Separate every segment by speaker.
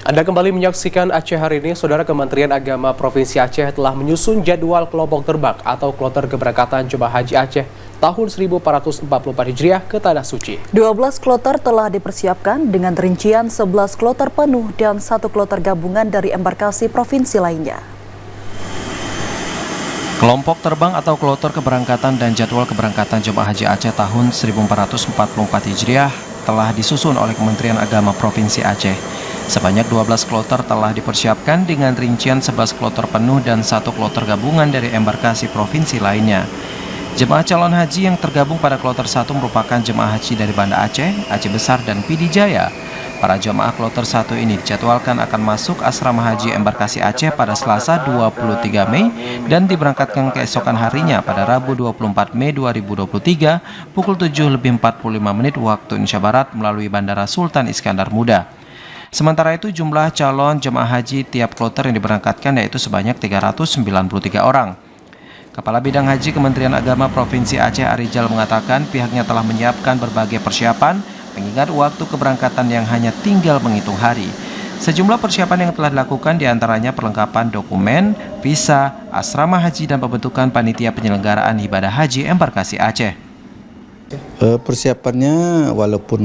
Speaker 1: Anda kembali menyaksikan Aceh Hari ini. Saudara, Kementerian Agama Provinsi Aceh telah menyusun jadwal kelompok terbang atau kloter keberangkatan jemaah haji Aceh tahun 1444 Hijriah ke Tanah Suci.
Speaker 2: 12 kloter telah dipersiapkan dengan rincian 11 kloter penuh dan 1 kloter gabungan dari embarkasi provinsi lainnya.
Speaker 3: Kelompok terbang atau kloter keberangkatan dan jadwal keberangkatan jemaah haji Aceh tahun 1444 Hijriah telah disusun oleh Kementerian Agama Provinsi Aceh. Sebanyak 12 kloter telah dipersiapkan dengan rincian 11 kloter penuh dan 1 kloter gabungan dari embarkasi provinsi lainnya. Jemaah calon haji yang tergabung pada kloter 1 merupakan jemaah haji dari Banda Aceh, Aceh Besar, dan Pidi Jaya. Para jemaah kloter 1 ini dijadwalkan akan masuk asrama haji embarkasi Aceh pada Selasa 23 Mei dan diberangkatkan keesokan harinya pada Rabu 24 Mei 2023 pukul 7.45 waktu Indonesia Barat melalui Bandara Sultan Iskandar Muda. Sementara itu jumlah calon jemaah haji tiap kloter yang diberangkatkan yaitu sebanyak 393 orang. Kepala Bidang Haji Kementerian Agama Provinsi Aceh Arijal mengatakan pihaknya telah menyiapkan berbagai persiapan mengingat waktu keberangkatan yang hanya tinggal menghitung hari. Sejumlah persiapan yang telah dilakukan diantaranya perlengkapan dokumen, visa, asrama haji dan pembentukan panitia penyelenggaraan ibadah haji embarkasi Aceh.
Speaker 4: Persiapannya walaupun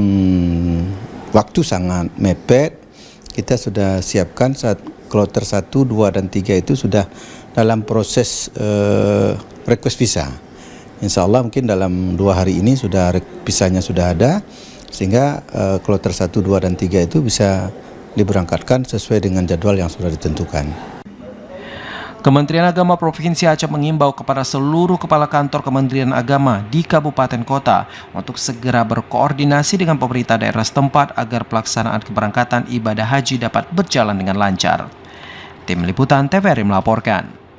Speaker 4: waktu sangat mepet, kita sudah siapkan saat kloter 1, 2, dan 3 itu sudah dalam proses request visa. Insya Allah mungkin dalam 2 hari ini sudah visanya sudah ada, sehingga kloter 1, 2, dan 3 itu bisa diberangkatkan sesuai dengan jadwal yang sudah ditentukan.
Speaker 3: Kementerian Agama Provinsi Aceh mengimbau kepada seluruh kepala kantor Kementerian Agama di kabupaten kota untuk segera berkoordinasi dengan pemerintah daerah setempat agar pelaksanaan keberangkatan ibadah haji dapat berjalan dengan lancar. Tim Liputan TVRI melaporkan.